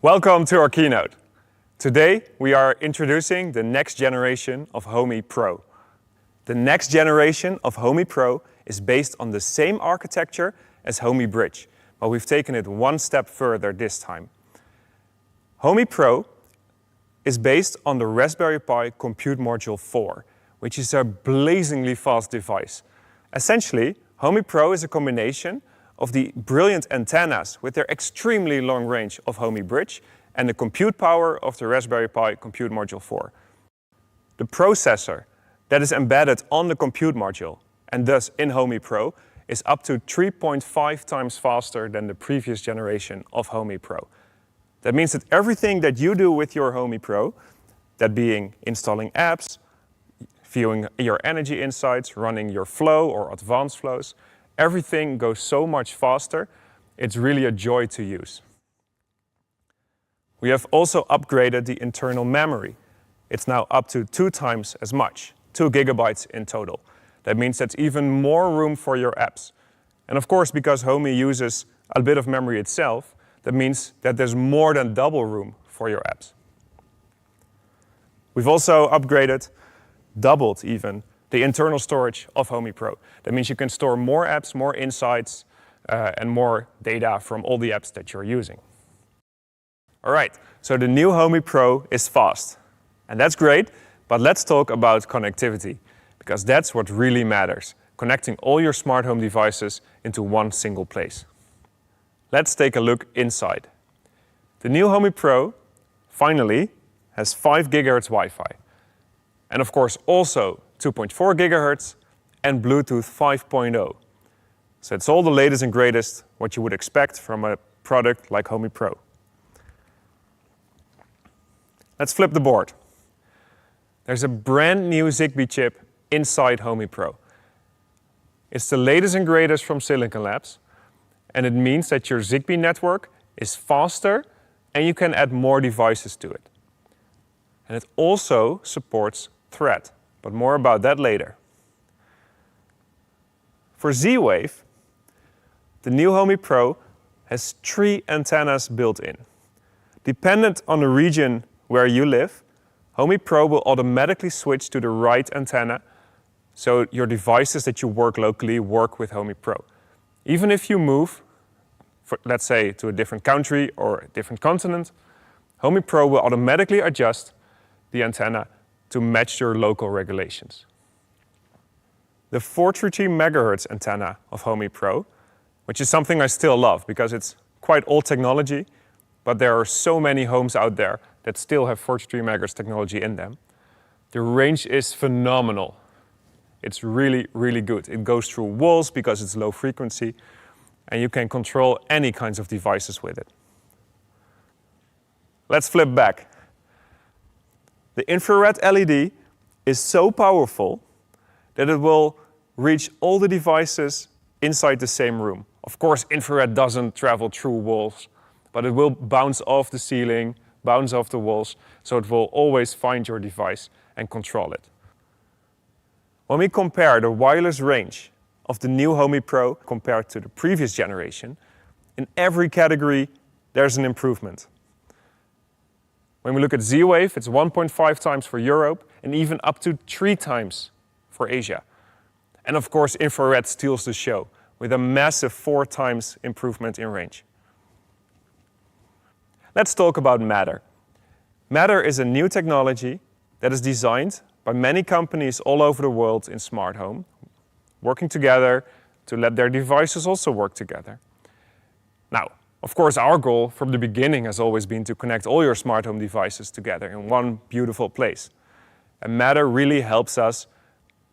Welcome to our keynote. Today we are introducing the next generation of Homey Pro. The next generation of Homey Pro is based on the same architecture as Homey Bridge, but we've taken it one step further this time. Homey Pro is based on the Raspberry Pi Compute Module 4, which is a blazingly fast device. Essentially, Homey Pro is a combination of the brilliant antennas with their extremely long range of Homey Bridge and the compute power of the Raspberry Pi Compute Module 4. The processor that is embedded on the compute module, and thus in Homey Pro, is up to 3.5 times faster than the previous generation of Homey Pro. That means that everything that you do with your Homey Pro, that being installing apps, viewing your energy insights, running your flow or advanced flows, everything goes so much faster, it's really a joy to use. We have also upgraded the internal memory. It's now up to 2 times as much, 2 gigabytes in total. That means that's even more room for your apps. And of course, because Homey uses a bit of memory itself, that means that there's more than double room for your apps. We've also doubled even, the internal storage of Homey Pro. That means you can store more apps, more insights, and more data from all the apps that you're using. All right, so the new Homey Pro is fast. And that's great, but let's talk about connectivity, because that's what really matters, connecting all your smart home devices into one single place. Let's take a look inside. The new Homey Pro, finally, has 5 GHz Wi-Fi. And of course also 2.4 GHz and Bluetooth 5.0. So it's all the latest and greatest what you would expect from a product like Homey Pro. Let's flip the board. There's a brand new Zigbee chip inside Homey Pro. It's the latest and greatest from Silicon Labs, and it means that your Zigbee network is faster and you can add more devices to it. And it also supports Thread, but more about that later. For Z-Wave, the new Homey Pro has 3 antennas built in. Dependent on the region where you live, Homey Pro will automatically switch to the right antenna, so your devices that you work locally work with Homey Pro. Even if you move, let's say, to a different country or a different continent, Homey Pro will automatically adjust the antenna to match your local regulations. The 433 MHz antenna of Homey Pro, which is something I still love because it's quite old technology, but there are so many homes out there that still have 433 MHz technology in them. The range is phenomenal. It's really, really good. It goes through walls because it's low frequency, and you can control any kinds of devices with it. Let's flip back. The infrared LED is so powerful that it will reach all the devices inside the same room. Of course, infrared doesn't travel through walls, but it will bounce off the ceiling, bounce off the walls, so it will always find your device and control it. When we compare the wireless range of the new Homey Pro compared to the previous generation, in every category there's an improvement. When we look at Z-Wave, it's 1.5 times for Europe and even up to 3 times for Asia. And of course, infrared steals the show with a massive 4 times improvement in range. Let's talk about Matter. Matter is a new technology that is designed by many companies all over the world in smart home, working together to let their devices also work together. Now, of course, our goal from the beginning has always been to connect all your smart home devices together in one beautiful place. And Matter really helps us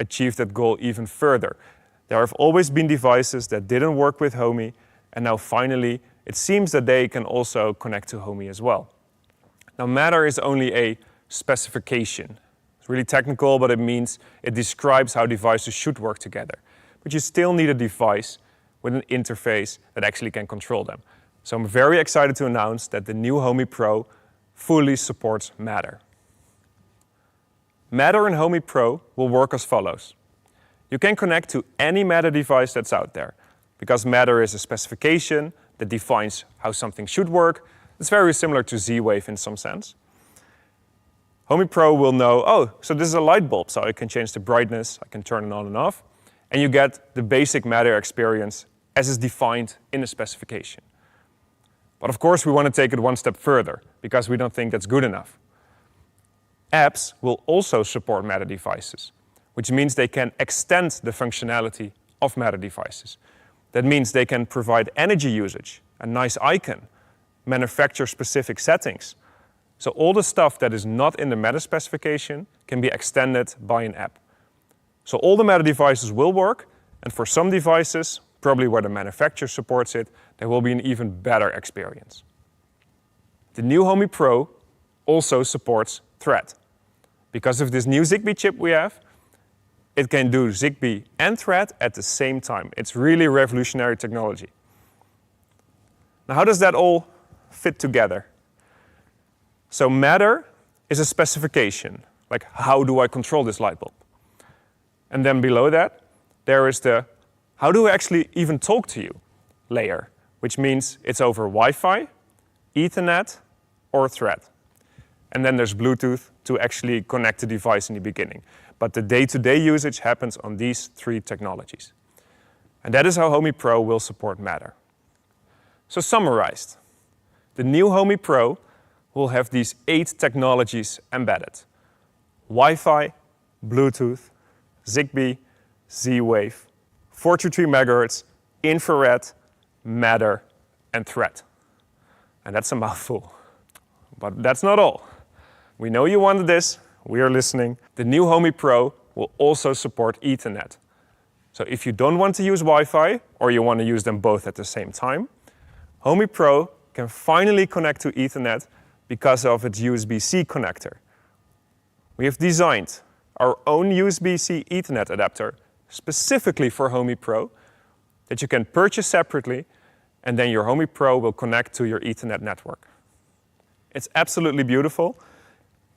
achieve that goal even further. There have always been devices that didn't work with Homey, and now finally it seems that they can also connect to Homey as well. Now, Matter is only a specification. It's really technical, but it means it describes how devices should work together. But you still need a device with an interface that actually can control them. So I'm very excited to announce that the new Homey Pro fully supports Matter. Matter in Homey Pro will work as follows. You can connect to any Matter device that's out there, because Matter is a specification that defines how something should work, It's very similar to Z-Wave in some sense. Homey Pro will know, oh, so this is a light bulb, so I can change the brightness, I can turn it on and off, and you get the basic Matter experience as is defined in the specification. But of course, we want to take it one step further, because we don't think that's good enough. Apps will also support Matter devices, which means they can extend the functionality of Matter devices. That means they can provide energy usage, a nice icon, manufacturer-specific settings. So all the stuff that is not in the Matter specification can be extended by an app. So all the Matter devices will work, and for some devices, probably where the manufacturer supports it, there will be an even better experience. The new Homey Pro also supports Thread. Because of this new Zigbee chip we have, it can do Zigbee and Thread at the same time. It's really revolutionary technology. Now, how does that all fit together? So Matter is a specification, like how do I control this light bulb? And then below that, there is the how do I actually even talk to you layer, which means it's over Wi-Fi, Ethernet, or Thread. And then there's Bluetooth to actually connect the device in the beginning. But the day-to-day usage happens on these three technologies. And that is how Homey Pro will support Matter. So summarized, the new Homey Pro will have these 8 technologies embedded: Wi-Fi, Bluetooth, Zigbee, Z-Wave, 433 MHz, infrared, Matter, and Thread. And that's a mouthful. But that's not all. We know you wanted this, we are listening. The new Homey Pro will also support Ethernet. So if you don't want to use Wi-Fi, or you want to use them both at the same time, Homey Pro can finally connect to Ethernet because of its USB-C connector. We have designed our own USB-C Ethernet adapter specifically for Homey Pro that you can purchase separately, and then your Homey Pro will connect to your Ethernet network. It's absolutely beautiful.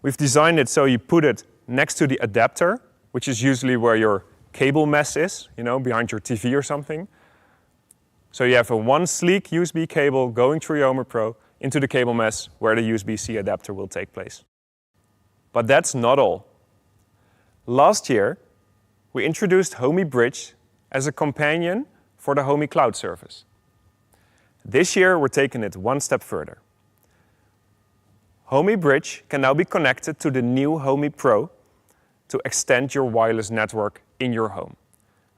We've designed it so you put it next to the adapter, which is usually where your cable mesh is, behind your TV or something. So you have one sleek USB cable going through your Homey Pro into the cable mesh where the USB-C adapter will take place. But that's not all. Last year, we introduced Homey Bridge as a companion for the Homey Cloud service. This year, we're taking it one step further. Homey Bridge can now be connected to the new Homey Pro to extend your wireless network in your home.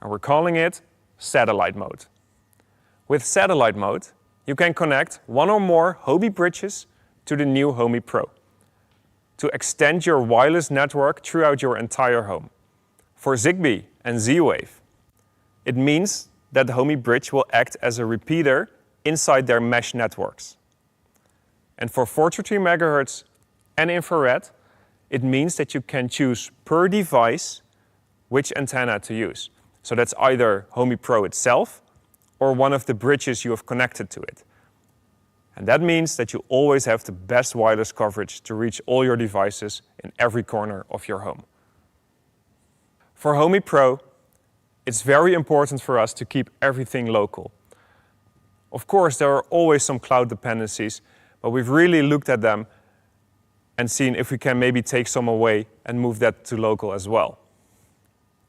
And we're calling it Satellite Mode. With Satellite Mode, you can connect one or more Homey Bridges to the new Homey Pro to extend your wireless network throughout your entire home. For Zigbee and Z-Wave, it means that the Homey Bridge will act as a repeater inside their mesh networks. And for 433 MHz and infrared, it means that you can choose per device which antenna to use. So that's either Homey Pro itself or one of the bridges you have connected to it. And that means that you always have the best wireless coverage to reach all your devices in every corner of your home. For Homey Pro, it's very important for us to keep everything local. Of course, there are always some cloud dependencies, but we've really looked at them and seen if we can maybe take some away and move that to local as well.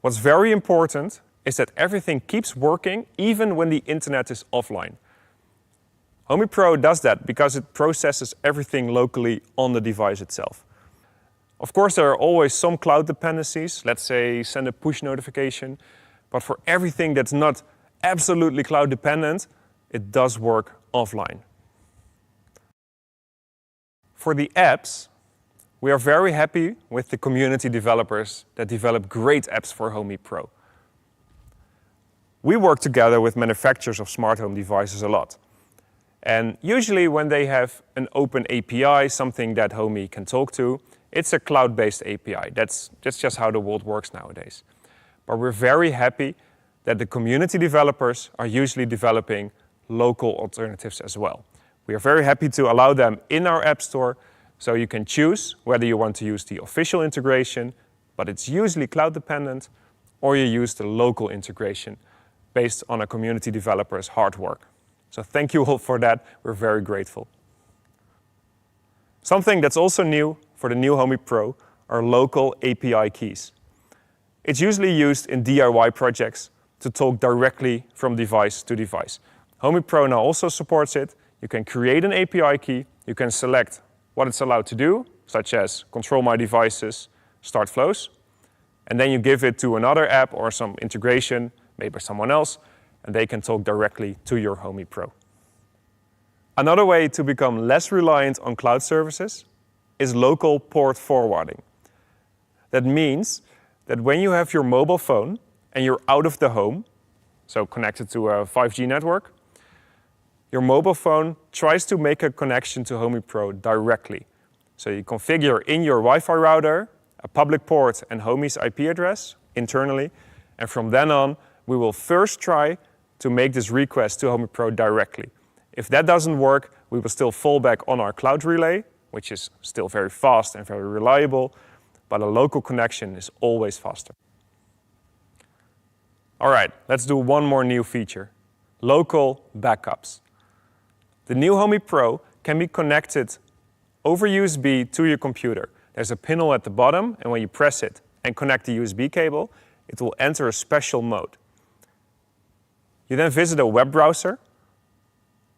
What's very important is that everything keeps working even when the internet is offline. Homey Pro does that because it processes everything locally on the device itself. Of course, there are always some cloud dependencies. Let's say send a push notification. But for everything that's not absolutely cloud dependent, it does work offline. For the apps, we are very happy with the community developers that develop great apps for Homey Pro. We work together with manufacturers of smart home devices a lot. And usually when they have an open API, something that Homey can talk to, it's a cloud-based API. That's just how the world works nowadays. But we're very happy that the community developers are usually developing local alternatives as well. We are very happy to allow them in our App Store, so you can choose whether you want to use the official integration, but it's usually cloud dependent, or you use the local integration based on a community developer's hard work. So thank you all for that. We're very grateful. Something that's also new for the new Homey Pro are local API keys. It's usually used in DIY projects to talk directly from device to device. Homey Pro now also supports it. You can create an API key, you can select what it's allowed to do, such as control my devices, start flows, and then you give it to another app or some integration, maybe by someone else, and they can talk directly to your Homey Pro. Another way to become less reliant on cloud services is local port forwarding. That means that when you have your mobile phone and you're out of the home, so connected to a 5G network, your mobile phone tries to make a connection to Homey Pro directly. So you configure in your Wi-Fi router a public port and Homey's IP address internally, and from then on, we will first try to make this request to Homey Pro directly. If that doesn't work, we will still fall back on our cloud relay, which is still very fast and very reliable, but a local connection is always faster. All right, let's do one more new feature, local backups. The new Homey Pro can be connected over USB to your computer. There's a pinhole at the bottom, and when you press it and connect the USB cable, it will enter a special mode. You then visit a web browser,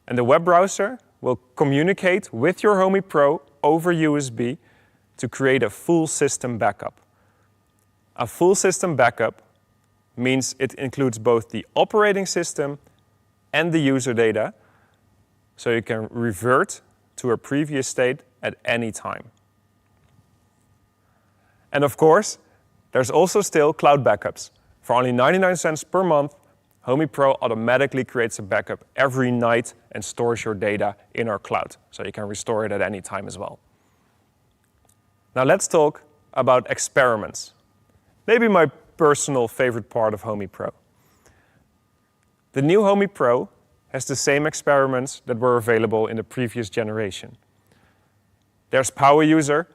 and the web browser will communicate with your Homey Pro over USB to create a full system backup. A full system backup means it includes both the operating system and the user data, so you can revert to a previous state at any time. And of course, there's also still cloud backups. For only 99 cents per month, Homey Pro automatically creates a backup every night and stores your data in our cloud, so you can restore it at any time as well. Now let's talk about experiments. Maybe my personal favorite part of Homey Pro. The new Homey Pro has the same experiments that were available in the previous generation. There's Power User,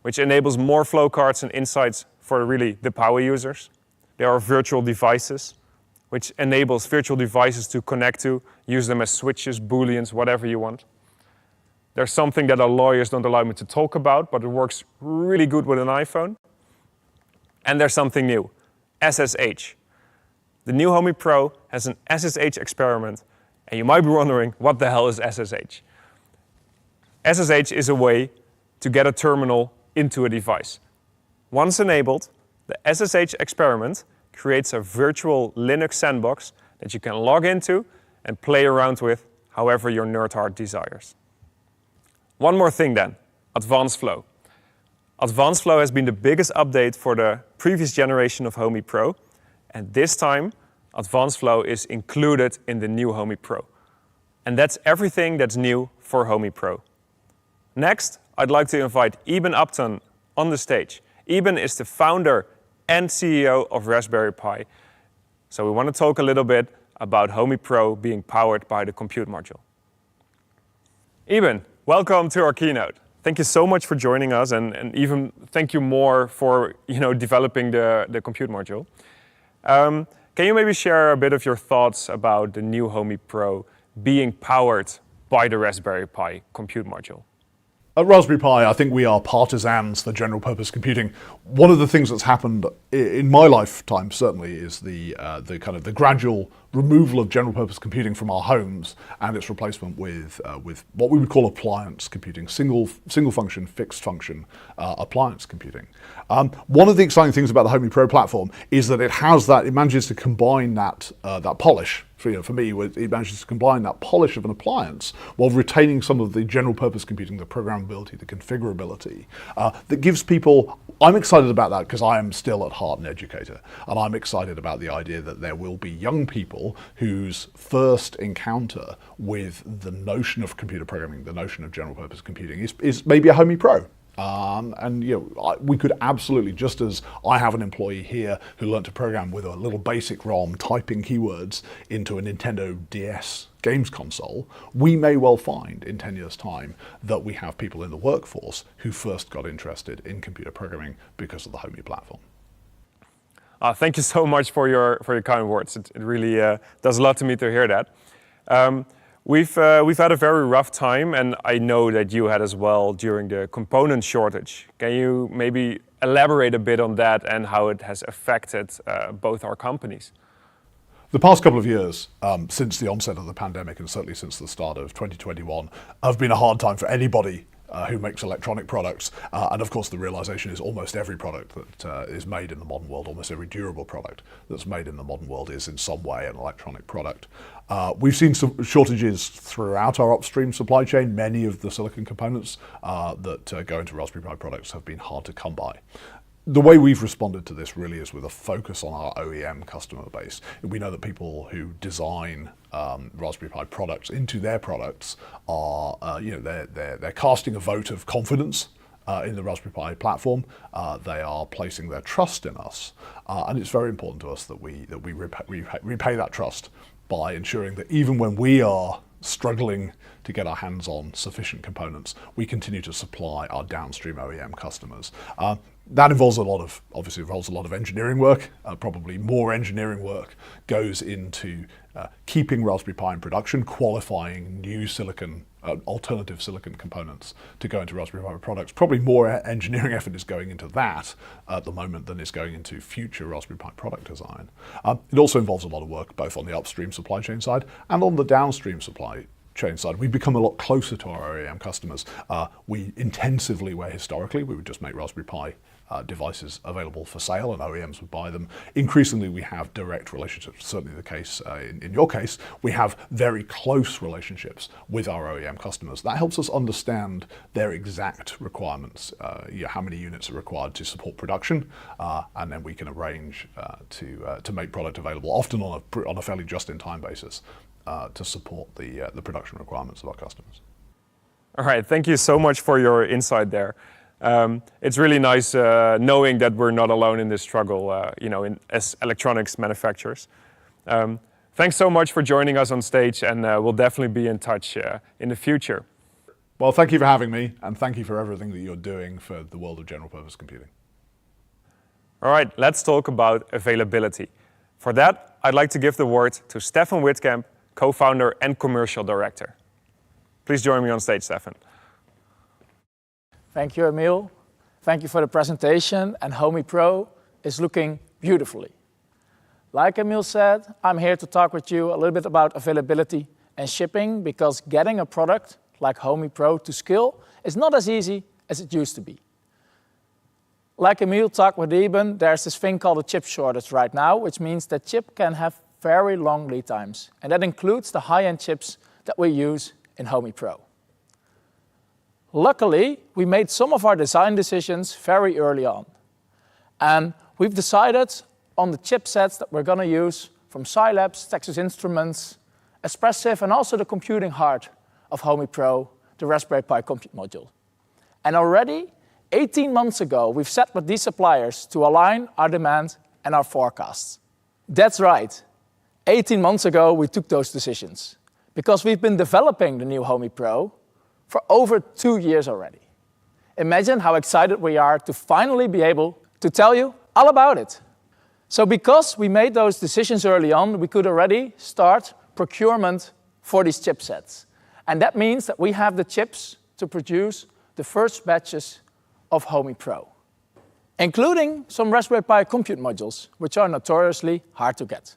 which enables more flow cards and insights for really the power users. There are virtual devices, which enables virtual devices to connect to, use them as switches, booleans, whatever you want. There's something that our lawyers don't allow me to talk about, but it works really good with an iPhone. And there's something new, SSH. The new Homey Pro has an SSH experiment, and you might be wondering, what the hell is SSH? SSH is a way to get a terminal into a device. Once enabled, the SSH experiment creates a virtual Linux sandbox that you can log into and play around with however your nerd heart desires. One more thing then, Advanced Flow. Advanced Flow has been the biggest update for the previous generation of Homey Pro, and this time Advanced Flow is included in the new Homey Pro. And that's everything that's new for Homey Pro. Next, I'd like to invite Eben Upton on the stage. Eben is the founder and CEO of Raspberry Pi. So we want to talk a little bit about Homey Pro being powered by the compute module. Eben, welcome to our keynote. Thank you so much for joining us, and even thank you more for developing the compute module. Can you maybe share a bit of your thoughts about the new Homey Pro being powered by the Raspberry Pi compute module? At Raspberry Pi, I think we are partisans for general purpose computing. One of the things that's happened in my lifetime, certainly, is the gradual removal of general purpose computing from our homes and its replacement with what we would call appliance computing, single function, fixed function appliance computing. One of the exciting things about the Homey Pro platform is that it manages to combine that polish. For me, it manages to combine that polish of an appliance while retaining some of the general purpose computing, the programmability, the configurability, that gives people. I'm excited about that because I am still at heart an educator, and I'm excited about the idea that there will be young people whose first encounter with the notion of computer programming, the notion of general purpose computing, is maybe a Homey Pro. We could absolutely, just as I have an employee here who learned to program with a little basic ROM, typing keywords into a Nintendo DS games console, we may well find in 10 years' time that we have people in the workforce who first got interested in computer programming because of the Homey platform. Thank you so much for your kind words. It really does a lot to me to hear that. We've had a very rough time, and I know that you had as well during the component shortage. Can you maybe elaborate a bit on that and how it has affected both our companies? The past couple of years, since the onset of the pandemic and certainly since the start of 2021, have been a hard time for anybody who makes electronic products. And of course the realization is almost every product that is made in the modern world, almost every durable product that's made in the modern world is in some way an electronic product. We've seen some shortages throughout our upstream supply chain. Many of the silicon components that go into Raspberry Pi products have been hard to come by. The way we've responded to this really is with a focus on our OEM customer base. We know that people who design Raspberry Pi products into their products are, they're casting a vote of confidence in the Raspberry Pi platform. They are placing their trust in us, and it's very important to us that we repay that trust by ensuring that even when we are struggling to get our hands on sufficient components, we continue to supply our downstream OEM customers. That involves obviously involves a lot of engineering work. Probably more engineering work goes into keeping Raspberry Pi in production, qualifying new silicon, alternative silicon components to go into Raspberry Pi products. Probably more engineering effort is going into that at the moment than is going into future Raspberry Pi product design. It also involves a lot of work both on the upstream supply chain side and on the downstream supply chain side. We've become a lot closer to our OEM customers. We intensively, where historically we would just make Raspberry Pi devices available for sale and OEMs would buy them. Increasingly we have direct relationships, certainly the case in your case, we have very close relationships with our OEM customers. That helps us understand their exact requirements, how many units are required to support production, and then we can arrange to make product available, often on a fairly just-in-time basis, to support the production requirements of our customers. All right, thank you so much for your insight there. It's really nice knowing that we're not alone in this struggle, as electronics manufacturers. Thanks so much for joining us on stage, and we'll definitely be in touch in the future. Well, thank you for having me, and thank you for everything that you're doing for the world of general purpose computing. All right, let's talk about availability. For that, I'd like to give the word to Stefan Wittkamp, co-founder and commercial director. Please join me on stage, Stefan. Thank you, Emil. Thank you for the presentation, and Homey Pro is looking beautifully. Like Emil said, I'm here to talk with you a little bit about availability and shipping, because getting a product like Homey Pro to scale is not as easy as it used to be. Like Emil talked with Eben, there's this thing called a chip shortage right now, which means that chip can have very long lead times, and that includes the high-end chips that we use in Homey Pro. Luckily, we made some of our design decisions very early on. And we've decided on the chipsets that we're going to use from Scilabs, Texas Instruments, Espressif, and also the computing heart of Homey Pro, the Raspberry Pi Compute Module. And already, 18 months ago, we've sat with these suppliers to align our demand and our forecasts. That's right. 18 months ago, we took those decisions, because we've been developing the new Homey Pro for over 2 years already. Imagine how excited we are to finally be able to tell you all about it. So because we made those decisions early on, we could already start procurement for these chipsets. And that means that we have the chips to produce the first batches of Homey Pro, including some Raspberry Pi Compute Modules, which are notoriously hard to get.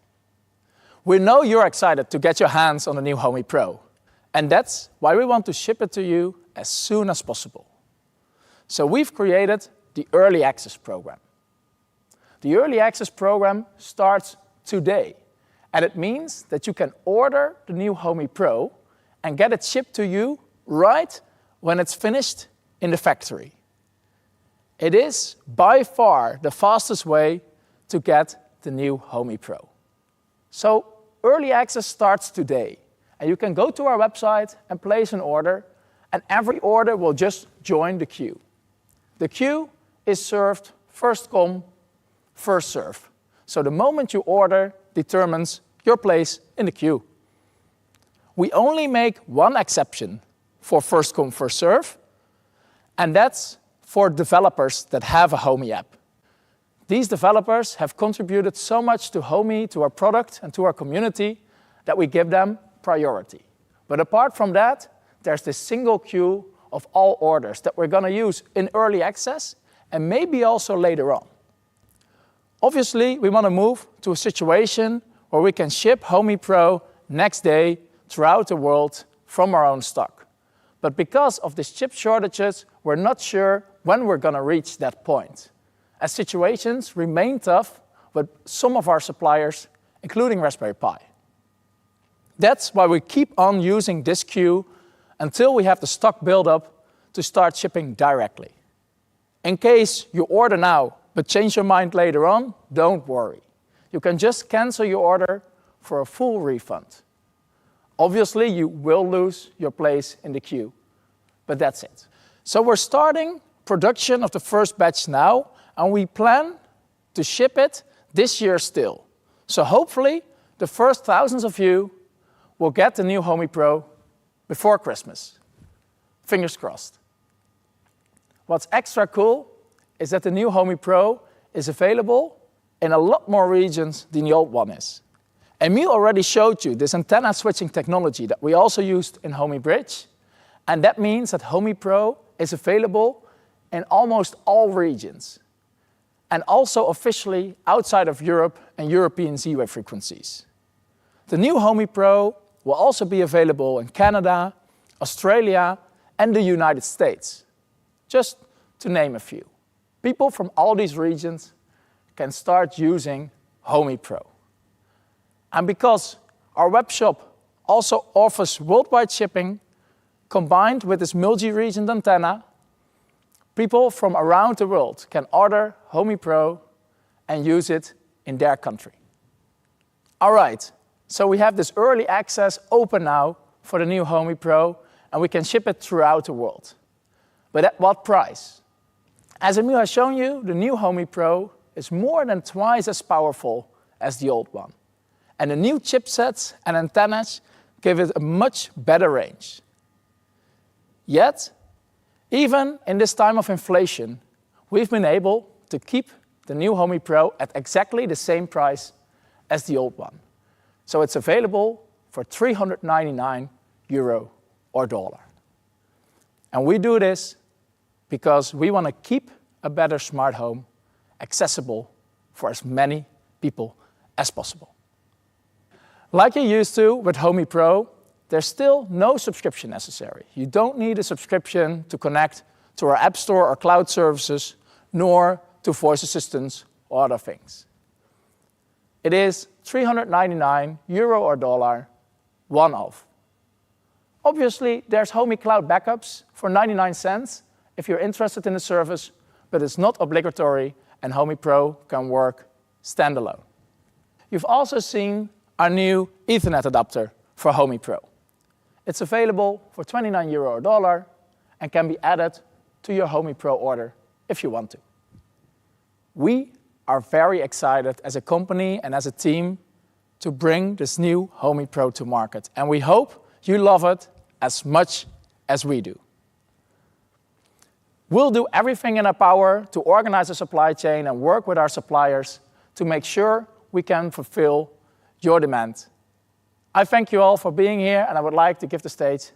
We know you're excited to get your hands on the new Homey Pro, and that's why we want to ship it to you as soon as possible. So we've created the Early Access Program. The Early Access Program starts today, and it means that you can order the new Homey Pro and get it shipped to you right when it's finished in the factory. It is by far the fastest way to get the new Homey Pro. So Early Access starts today. And you can go to our website and place an order, and every order will just join the queue. The queue is served first come, first serve. So the moment you order determines your place in the queue. We only make one exception for first come, first serve, and that's for developers that have a Homey app. These developers have contributed so much to Homey, to our product, and to our community that we give them priority. But apart from that, there's this single queue of all orders that we're going to use in early access and maybe also later on. Obviously, we want to move to a situation where we can ship Homey Pro next day throughout the world from our own stock. But because of these chip shortages, we're not sure when we're going to reach that point, as situations remain tough with some of our suppliers, including Raspberry Pi. That's why we keep on using this queue until we have the stock build-up to start shipping directly. In case you order now but change your mind later on, don't worry. You can just cancel your order for a full refund. Obviously, you will lose your place in the queue, but that's it. So we're starting production of the first batch now, and we plan to ship it this year still. So hopefully, the first thousands of you will get the new Homey Pro before Christmas. Fingers crossed. What's extra cool is that the new Homey Pro is available in a lot more regions than the old one is. Emil already showed you this antenna switching technology that we also used in Homey Bridge, and that means that Homey Pro is available in almost all regions, and also officially outside of Europe and European Z-Wave frequencies. The new Homey Pro will also be available in Canada, Australia, and the United States, just to name a few. People from all these regions can start using Homey Pro. And because our web shop also offers worldwide shipping, combined with this multi-region antenna, people from around the world can order Homey Pro and use it in their country. All right, so we have this early access open now for the new Homey Pro, and we can ship it throughout the world. But at what price? As Emil has shown you, the new Homey Pro is more than twice as powerful as the old one. And the new chipsets and antennas give it a much better range. Yet, even in this time of inflation, we've been able to keep the new Homey Pro at exactly the same price as the old one. So it's available for €399 or dollar. And we do this because we want to keep a better smart home accessible for as many people as possible. Like you used to with Homey Pro, there's still no subscription necessary. You don't need a subscription to connect to our App Store or cloud services, nor to voice assistants or other things. It is €399 or dollar, one-off. Obviously, there's Homey Cloud backups for 99 cents if you're interested in the service, but it's not obligatory, and Homey Pro can work standalone. You've also seen our new Ethernet adapter for Homey Pro. It's available for €29 or dollar and can be added to your Homey Pro order if you want to. We are very excited as a company and as a team to bring this new Homey Pro to market, and we hope you love it as much as we do. We'll do everything in our power to organize the supply chain and work with our suppliers to make sure we can fulfill your demand. I thank you all for being here, and I would like to give the stage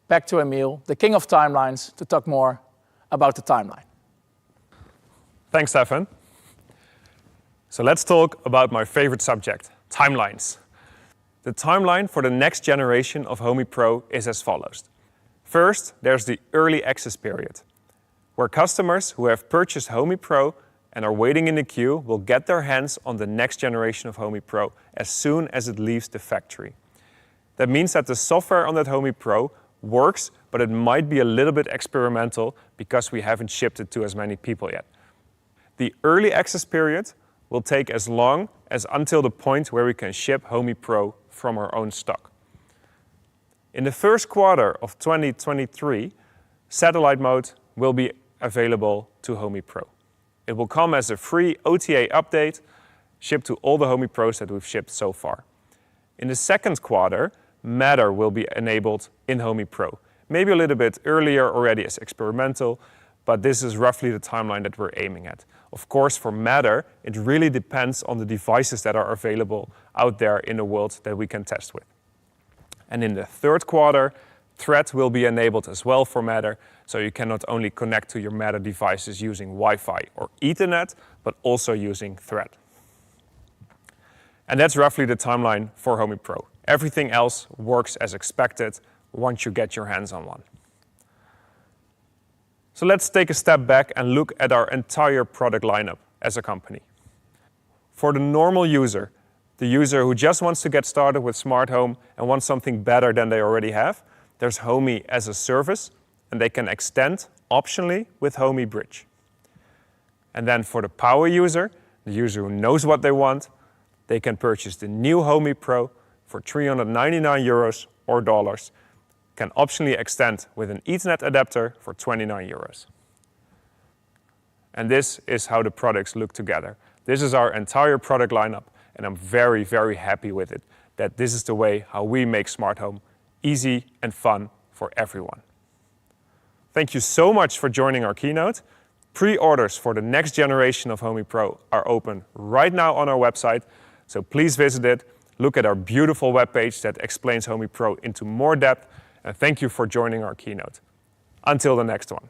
back to Emil, the king of timelines, to talk more about the timeline. Thanks, Stefan. So let's talk about my favorite subject, timelines. The timeline for the next generation of Homey Pro is as follows. First, there's the early access period, where customers who have purchased Homey Pro and are waiting in the queue will get their hands on the next generation of Homey Pro as soon as it leaves the factory. That means that the software on that Homey Pro works, but it might be a little bit experimental because we haven't shipped it to as many people yet. The early access period will take as long as until the point where we can ship Homey Pro from our own stock. In the first quarter of 2023, satellite mode will be available to Homey Pro. It will come as a free OTA update shipped to all the Homey Pros that we've shipped so far. In the second quarter, Matter will be enabled in Homey Pro. Maybe a little bit earlier already as experimental, but this is roughly the timeline that we're aiming at. Of course, for Matter, it really depends on the devices that are available out there in the world that we can test with. And in the third quarter, Thread will be enabled as well for Matter, so you can not only connect to your Matter devices using Wi-Fi or Ethernet, but also using Thread. And that's roughly the timeline for Homey Pro. Everything else works as expected once you get your hands on one. So let's take a step back and look at our entire product lineup as a company. For the normal user, the user who just wants to get started with smart home and wants something better than they already have, there's Homey as a service, and they can extend optionally with Homey Bridge. And then for the power user, the user who knows what they want, they can purchase the new Homey Pro for 399 euros or dollars, can optionally extend with an Ethernet adapter for 29 euros. And this is how the products look together. This is our entire product lineup, and I'm very, very happy with it, that this is the way how we make smart home easy and fun for everyone. Thank you so much for joining our keynote. Pre-orders for the next generation of Homey Pro are open right now on our website, so please visit it. Look at our beautiful webpage that explains Homey Pro into more depth, and thank you for joining our keynote. Until the next one.